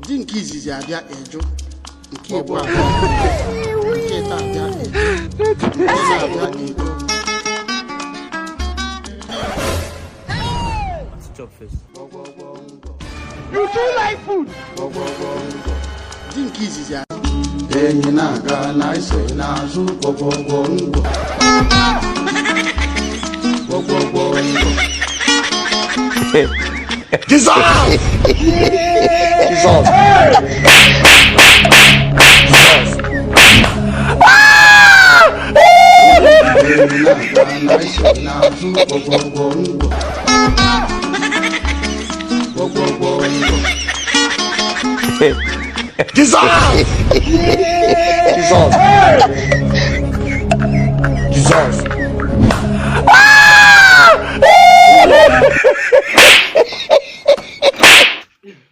Di nke izizi abịa eju nke igbo nke ta abịa eju nke na-abịa eju. You too like food. Di nke izizi enyi na-aga na ise n'azụ gwogwogwongwo. Jesus! Jesus! Jesus! Jesus! Jesus!